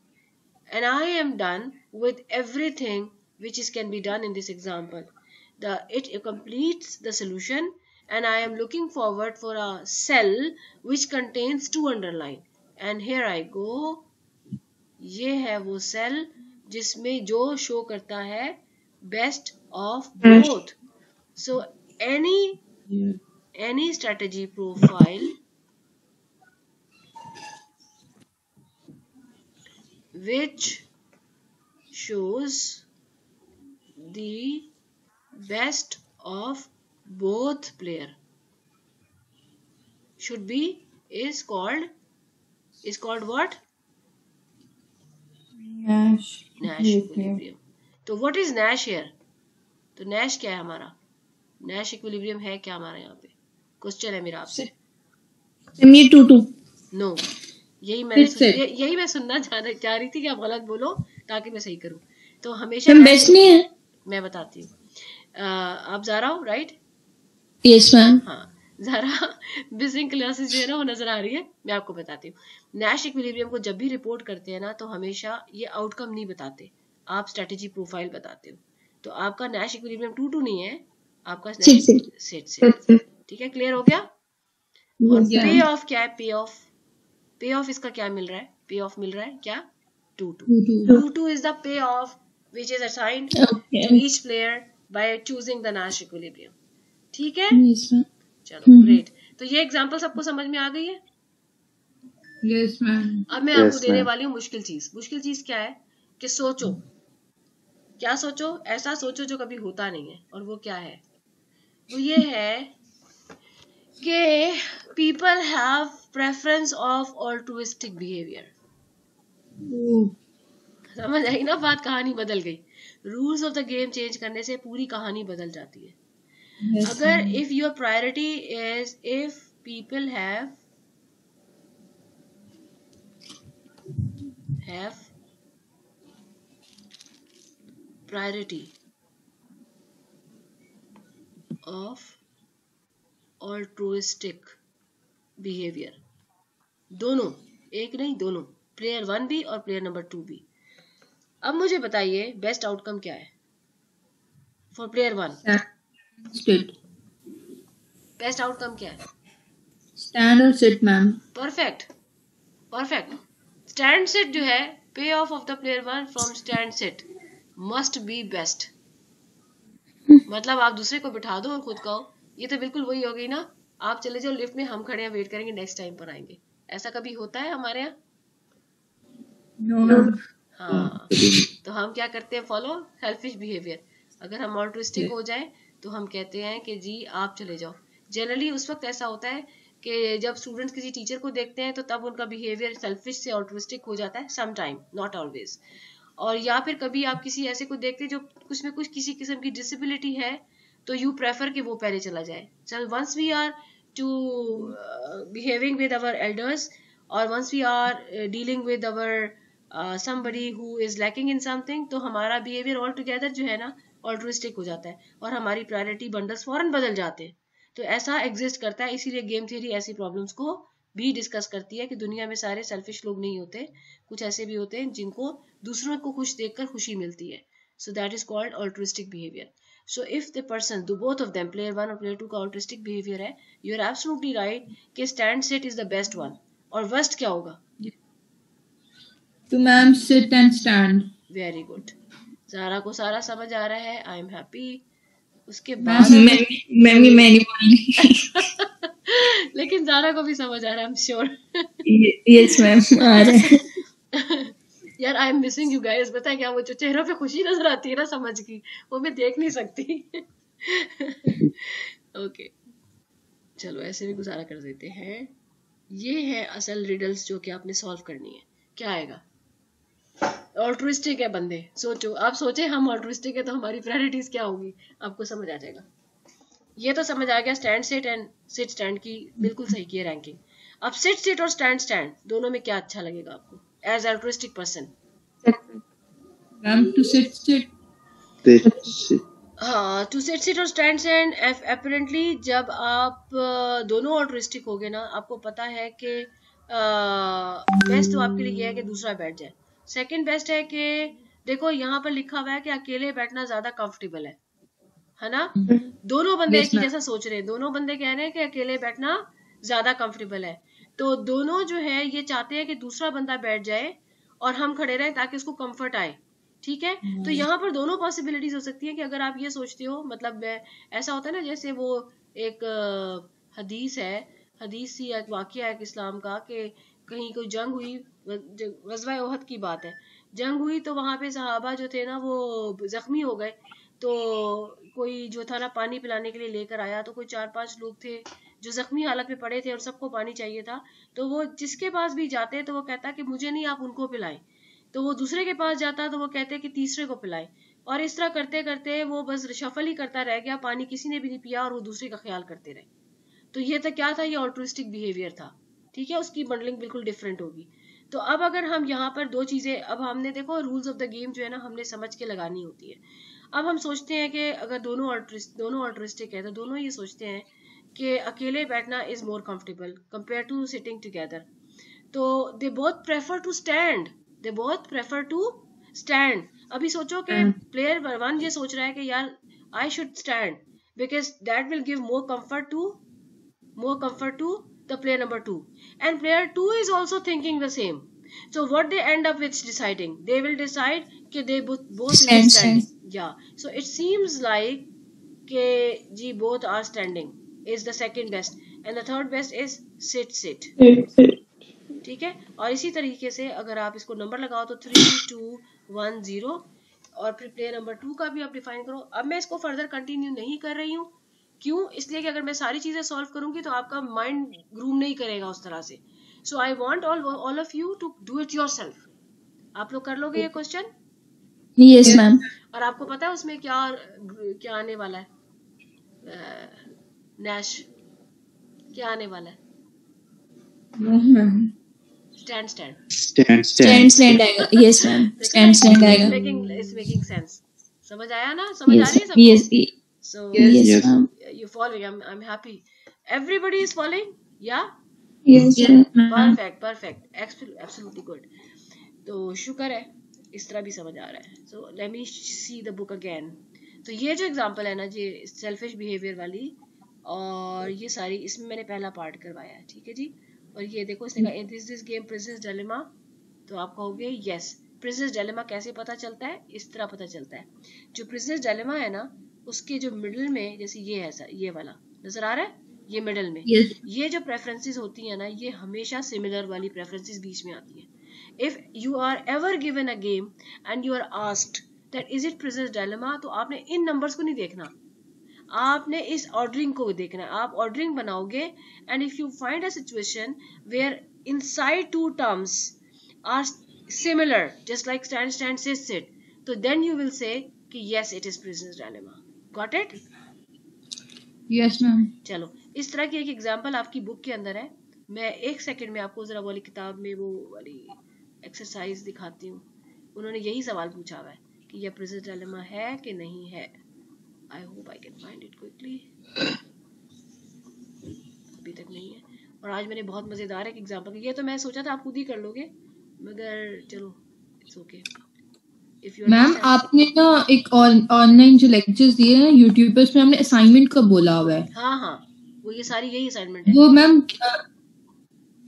And I am done with everything which can be done in this example. It completes the solution, and I am looking forward for a cell which contains 2 underline. And here I go. ये है वो cell जिसमें जो show करता है best of both. So any strategy profile which shows the best of both player should be is called what? Nash equilibrium. तो what is Nash here? तो Nash क्या है हमारा? Nash इक्विलिब्रियम है क्या हमारा यहाँ पे? क्वेश्चन है मेरा आपसे. ये 2-2. नो, यही मैं सुनना चाह रही थी कि आप गलत बोलो ताकि मैं सही करूं. तो हमेशा बेस्ट नहीं है. मैं बताती हूँ. आप ज़ारा हो, राइट? Yes ma'am. हाँ, ज़ारा बिजिंग क्लासेस जो है ना वो नजर आ रही है. मैं आपको बताती हूँ. Nash इक्विलिब्रियम को जब भी रिपोर्ट करते हैं ना तो हमेशा ये आउटकम नहीं बताते, आप स्ट्रेटेजी प्रोफाइल बताते हो. तो आपका Nash इक्विलिब्रियम 2-2 नहीं है, आपका सेट. ठीक है, क्लियर हो गया? और पे ऑफ क्या है? पे ऑफ इसका क्या मिल रहा है? पे ऑफ मिल रहा है क्या? 2-2 is the payoff which is assigned to each player by choosing the Nash equilibrium. ठीक है? चलो ग्रेट. तो ये एग्जांपल सबको समझ में आ गई है? Yes ma'am. अब मैं आपको देने वाली हूँ मुश्किल चीज क्या है कि सोचो. क्या सोचो? ऐसा सोचो जो कभी होता नहीं है. और वो क्या है? वो ये है कि people have preference of altruistic behavior. समझ आई ना बात? कहानी बदल गई. Rules of the game change करने से पूरी कहानी बदल जाती है. अगर if your priority is if people have priority of altruistic behavior, दोनों, एक नहीं दोनों, प्लेयर 1 भी और प्लेयर नंबर 2 भी. अब मुझे बताइए बेस्ट आउटकम क्या है फॉर प्लेयर 1? बेस्ट आउटकम क्या है? स्टैंड और sit ma'am. Perfect. Stand sit जो है, payoff the player 1 from stand sit must be best. मतलब आप दूसरे को बिठा दो और खुद कहो. ये तो बिल्कुल वही हो गई ना, आप चले जाओ लिफ्ट में, हम खड़े हैं, वेट करेंगे, नेक्स्ट टाइम पर आएंगे. ऐसा कभी होता है हमारे यहाँ? नो. हाँ, तो हम क्या करते हैं? Follow selfish behaviour. अगर हम ऑल्ट्रुइस्टिक हो जाए तो हम कहते हैं कि जी आप चले जाओ. जनरली उस वक्त ऐसा होता है कि जब स्टूडेंट्स किसी टीचर को देखते हैं तो तब उनका बिहेवियर सेल्फिश से ऑल्ट्रुइस्टिक हो जाता है, सम टाइम, नॉट ऑलवेज. और या फिर कभी आप किसी ऐसे को देखते हैं जो कुछ में कुछ किसी किस्म की डिसेबिलिटी है तो यू प्रेफर कि वो पहले चला जाए. चल once we are to behaving with our elders और once we are dealing with our somebody who is lacking in something, तो हमारा बिहेवियर ऑल टुगेदर जो है ना ऑल्ट्रुइस्टिक हो जाता है और हमारी प्रायोरिटी बंडल्स फौरन बदल जाते हैं. तो ऐसा एग्जिस्ट करता है. इसीलिए गेम थ्योरी ऐसी प्रॉब्लम्स को भी डिस्कस करती है कि दुनिया में सारे सेल्फिश लोग नहीं होते, कुछ ऐसे भी होते हैं जिनको दूसरों को खुश देखकर खुशी मिलती है. So that is called altruistic behaviour. So if the person do both of them, player 1 और प्लेयर 2 का ऑल्ट्रुइस्टिक बिहेवियर है, यू आर एब्सोल्युटली राइट कि stand sit is the best one. और वर्स्ट क्या होगा? To ma'am, sit and stand. Very good. Zara को सारा समझ आ रहा है. I am happy. उसके बाद मैं नहीं बोल लेकिन ज़ारा को भी समझ आ रहा है, I am sure. Yes ma'am, आ रहा है. यार I am missing you guys. पता है क्या, वो जो चेहरों पे खुशी नजर आती है ना समझ की, वो मैं देख नहीं सकती. ओके, चलो ऐसे भी गुजारा कर देते हैं. ये है असल रिडल्स जो कि आपने सॉल्व करनी है. क्या आएगा? ऑल्ट्रुइस्टिक है बंदे. सोचो, आप सोचे हम ऑल्ट्रुइस्टिक है तो हमारी प्रायोरिटीज क्या होगी, आपको समझ आ जाएगा. ये तो समझ आ गया stand sit and sit stand की बिल्कुल सही की है रैंकिंग. अब सिट सिट और स्टैंड स्टैंड दोनों में क्या अच्छा लगेगा आपको as altruistic person? Ma'am two sit हाँ, टू सिट और स्टैंड अपेरेंटली जब आप दोनों ऑल्ट्रिस्टिक हो गए ना, आपको पता है कि बेस्ट तो आपके लिए ये है कि दूसरा बैठ जाए। सेकंड बेस्ट है कि देखो यहाँ पर लिखा हुआ है कि अकेले बैठना ज्यादा कंफर्टेबल है ना। दोनों बंदे एक ही जैसा सोच रहे हैं, दोनों बंदे कह रहे हैं कि अकेले बैठना ज्यादा कंफर्टेबल है, तो दोनों जो है ये चाहते हैं कि दूसरा बंदा बैठ जाए और हम खड़े रहें ताकि उसको कंफर्ट आए। ठीक है, तो यहाँ पर दोनों पॉसिबिलिटीज हो सकती है कि अगर आप ये सोचते हो, मतलब ऐसा होता है ना, जैसे वो एक हदीस है, हदीस सी एक वाकया है इस्लाम का, कि कहीं कोई जंग हुई, गज़वा ओहद की बात है, जंग हुई तो वहां पे सहाबा जो थे ना वो जख्मी हो गए, तो कोई जो था ना पानी पिलाने के लिए लेकर आया, तो कोई 4-5 लोग थे जो जख्मी हालत में पड़े थे और सबको पानी चाहिए था, तो वो जिसके पास भी जाते तो वो कहता कि मुझे नहीं, आप उनको पिलाएं, तो वो दूसरे के पास जाता तो वो कहते कि तीसरे को पिलाएं, और इस तरह करते करते वो बस शफल ही करता रह गया, पानी किसी ने भी नहीं पिया और वो दूसरे का ख्याल करते रहे। तो ये तो क्या था, ये ऑल्ट्रिस्टिक बिहेवियर था। ठीक है, उसकी बंडलिंग बिल्कुल डिफरेंट होगी। तो अब अगर हम यहाँ पर दो चीजें, अब हमने देखो रूल्स ऑफ द गेम जो है ना हमने समझ के लगानी होती है। अब हम सोचते हैं कि अगर दोनों ऑल्ट्रिस्टिक है तो दोनों ये सोचते हैं कि अकेले बैठना is more comfortable compare to sitting together, तो they both prefer to stand. अभी सोचो कि प्लेयर 1 ये सोच रहा है कि यार I should stand because that will give more comfort to the player number 2, and player 2 is also thinking the same. So what they end up with deciding, they will decide कि they both stand. Yeah, so it seems like कि जी both are standing is the second best, and the third best is sit. ठीक है, और इसी तरीके से अगर आप इसको नंबर लगाओ तो 3, 2, 1, 0, और फिर प्लेयर नंबर 2 का भी आप डिफाइन करो। अब मैं इसको फर्दर कंटिन्यू नहीं कर रही हूँ, क्यों? इसलिए कि अगर मैं सारी चीजें सॉल्व करूंगी तो आपका माइंड ग्रूम नहीं करेगा उस तरह से। So I want all of you to do it yourself. आप लोग कर लोगे ये क्वेश्चन? Yes ma'am. और आपको पता है उसमें क्या आने वाला है? नैश क्या आने वाला है? स्टैंड आएगा। यस मैम, स्टैंड आएगा। It's making sense. समझ आया ना? समझ आ रही है सबको? Yes. So yes ma'am. You're following. I'm happy. Everybody is following. Yeah. Yes. Perfect. Absolutely good. तो शुक्र है इस तरह भी समझ आ रहा है। So let me see the book again. तो ये जो एग्जांपल है ना जी सेल्फिश बिहेवियर वाली, और ये सारी इसमें मैंने पहला पार्ट करवाया है। ठीक है जी, और ये देखो इसने कहा दिस गेम प्रिंसेस डिलेमा, तो आप कहोगे यस। प्रिंसेस डिलेमा कैसे पता चलता है? इस तरह पता चलता है। जो प्रिंसेस डिलेमा है ना उसके जो मिडिल में, जैसे ये है सर, ये वाला नजर आ रहा है, ये मिडिल में ये जो प्रेफरेंसेस होती है ना, ये हमेशा सिमिलर वाली प्रेफरेंसेस बीच में आती है। If you are ever given a game and you are asked that is it prisoner's dilemma, तो आपने इन नंबर्स को नहीं देखना, आपने इस ऑर्डरिंग को देखना है। आप ऑर्डरिंग बनाओगे and if you find a situation where inside 2 terms are similar just like stand sit, तो देन यू विल से कि yes it is prisoner's dilemma. Got it? Yes ma'am. चलो, इस तरह की एक एग्जांपल आपकी बुक के अंदर है। मैं 1 सेकंड में आपको जरा वाली किताब में वो वाली एक्सरसाइज दिखाती हूँ। उन्होंने यही सवाल पूछा हुआ है कि यह प्रिंसेस डिलेमा है कि नहीं है। I hope I can find it quickly. अभी तक नहीं है, और आज मैंने बहुत मजेदार एक एग्जांपल, ये तो मैं सोचा था आप खुद ही कर लोगे, मगर चलो इट्स ओके। मैम आपने ना एक ऑनलाइन जो लेक्चर्स दिए हैं यूट्यूब पे, उसमें हमने असाइनमेंट का बोला हुआ है। हाँ, वो ये सारी यही असाइनमेंट है। वो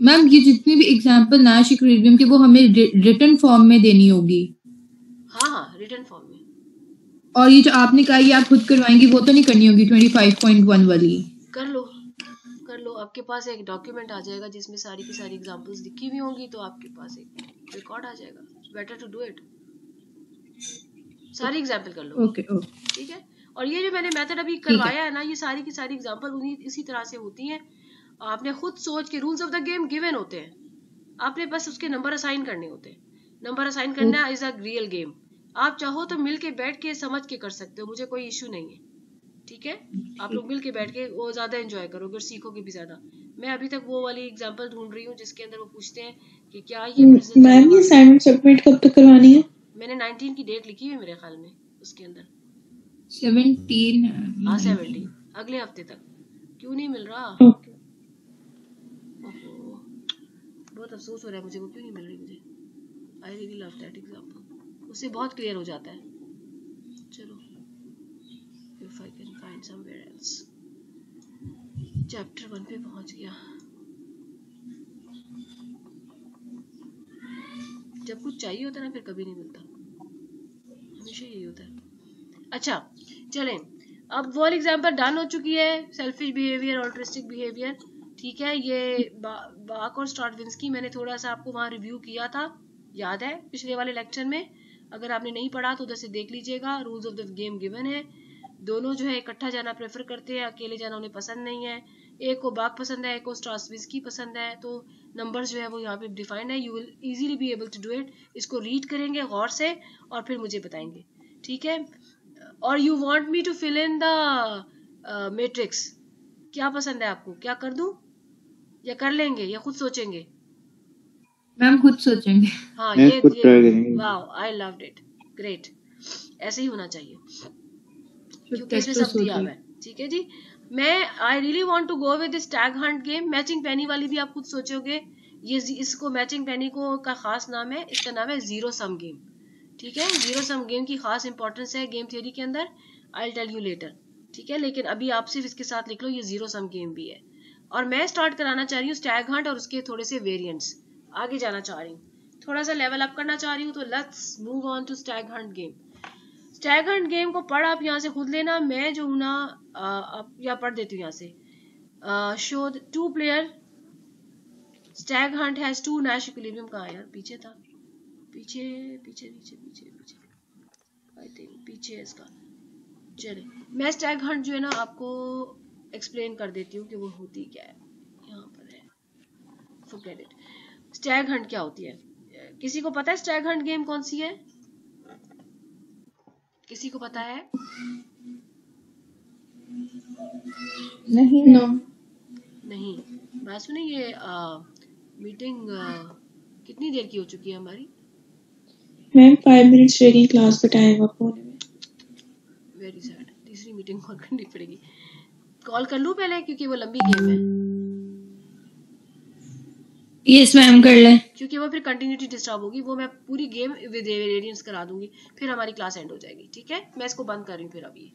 मैम ये जितनी भी एग्जांपल नैश इक्विलिब्रियम की वो हमें रिटन फॉर्म में देनी होगी। हाँ, रिटन फॉर्म में। और ये जो आपने कहा ये आप खुद करवाएंगी, वो तो नहीं करनी होगी 25.1 वाली? कर लो, आपके पास एक डॉक्यूमेंट आ जाएगा जिसमें सारी की सारी एग्जांपल्स लिखी हुई होंगी, तो आपके पास एक रिकॉर्ड आ जाएगा। बेटर टू डू इट, सारी एग्जांपल कर लो। ओके। ठीक है, और ये जो मैंने मेथड अभी करवाया है ना, ये सारी की सारी एग्जांपल इसी तरह से होती हैं। आपने खुद सोच के, rules of the game given होते हैं, आपने बस उसके नंबर असाइन करने होते हैं। नंबर असाइन करना इज अ रियल गेम। आप चाहो तो मिल के बैठ के समझ के कर सकते हो, मुझे कोई इशू नहीं है। ठीक है, आप लोग मिल के बैठ के वो ज्यादा एंजॉय करोगे और सीखोगे भी ज्यादा। मैं अभी तक वो वाली एग्जांपल ढूंढ रही हूँ जिसके अंदर वो पूछते हैं कि क्या ये मैम ये असाइनमेंट सबमिट कब तक करवानी है? मैंने 19 की डेट लिखी हुई मेरे ख्याल में उसके अंदर। 17 हाँ 17 अगले हफ्ते तक। क्यों नहीं मिल रहा? ओके ओहो, बहुत अफसोस हो रहा है मुझे, वो क्यों नहीं मिल रही मुझे। I really love that example, उससे बहुत क्लियर हो जाता है। चलो if I can find somewhere else. Chapter 1 पे पहुंच गया। जब कुछ चाहिए होता है ना फिर कभी नहीं मिलता, हमेशा यही होता है। अच्छा चलें, अब वो एग्जाम्पल डन हो चुकी है, सेल्फिश बिहेवियर, ऑल्ट्रिस्टिक बिहेवियर। ठीक है, ये बाक और स्ट्राटविंस्की मैंने थोड़ा सा आपको वहाँ रिव्यू किया था, याद है पिछले वाले लेक्चर में। अगर आपने नहीं पढ़ा तो उधर से देख लीजिएगा। Rules of the game given है। दोनों जो है इकट्ठा जाना प्रेफर करते हैं, अकेले जाना उन्हें पसंद नहीं है। एक को बाक पसंद है, एक को स्ट्राटविंस्की पसंद है। तो नंबर्स जो है वो यहाँ पे डिफाइंड है। You will easily be able to do it. इसको रीड करेंगे गौर से और फिर मुझे बताएंगे, ठीक है। और you want me to fill in the matrix. क्या पसंद है आपको, क्या कर दूं या कर लेंगे या खुद सोचेंगे? मैम खुद सोचेंगे। हाँ मैं ये खुद ट्राई करेंगे। Wow, I loved it, great. ऐसे ही होना चाहिए क्योंकि टेक्स्ट इसमें तो सब दिया सोचिए। हुआ है। ठीक है जी, मैं I really want to go with this tag hunt game. Matching penny वाली भी आप खुद सोचोगे। ये इसको मैचिंग पेनी को का खास नाम है, इसका नाम है जीरो सम गेम। ठीक है, जीरो सम गेम की खास इंपॉर्टेंस है गेम थ्योरी के अंदर। आई टेल यू लेटर, ठीक है। लेकिन अभी आप सिर्फ इसके साथ लिख लो ये जीरो सम गेम भी है। और मैं स्टार्ट कराना चाह रही हूँ स्टैग हंट और उसके थोड़े से वेरिएंट्स। आगे जाना चाह रही हूँ, थोड़ा सा लेवल अप करना चाह रही हूँ। तो let's move on to stag hunt game. Stag hunt game को पढ़ आप यहाँ से खुद लेना। मैं जो हूँ ना या पढ़ देती हूँ यहाँ से। Show 2 player Stag Hunt has 2 Nash equilibrium. कहाँ यार, पीछे था, पीछे पीछे पीछे पीछे पीछे आई थिंक पीछे है इसका। चले, मैं स्टैग हंट जो है ना आपको एक्सप्लेन कर देती हूँ कि वो होती क्या है। यहाँ पर है, फॉरगेट इट। स्टैग हंट क्या होती है? किसी को पता है स्टैग हंट गेम कौन सी है? किसी को पता है? नहीं नो नहीं। बात सुनिए, ये मीटिंग कितनी देर की हो चुकी है हमारी? मैम 5 मिनट्स रेडी, क्लास का टाइम अप होने में। वेरी सैड, तीसरी मीटिंग और करनी पड़ेगी। कॉल कर लूं पहले क्योंकि वो लंबी गेम है। यस मैम कर ले। क्योंकि वो फिर कंटिन्यूटी डिस्टर्ब होगी। वो मैं पूरी गेम विद वेरिएंट्स करा दूंगी, फिर हमारी क्लास एंड हो जाएगी। ठीक है, मैं इसको बंद कर रही हूँ फिर अभी।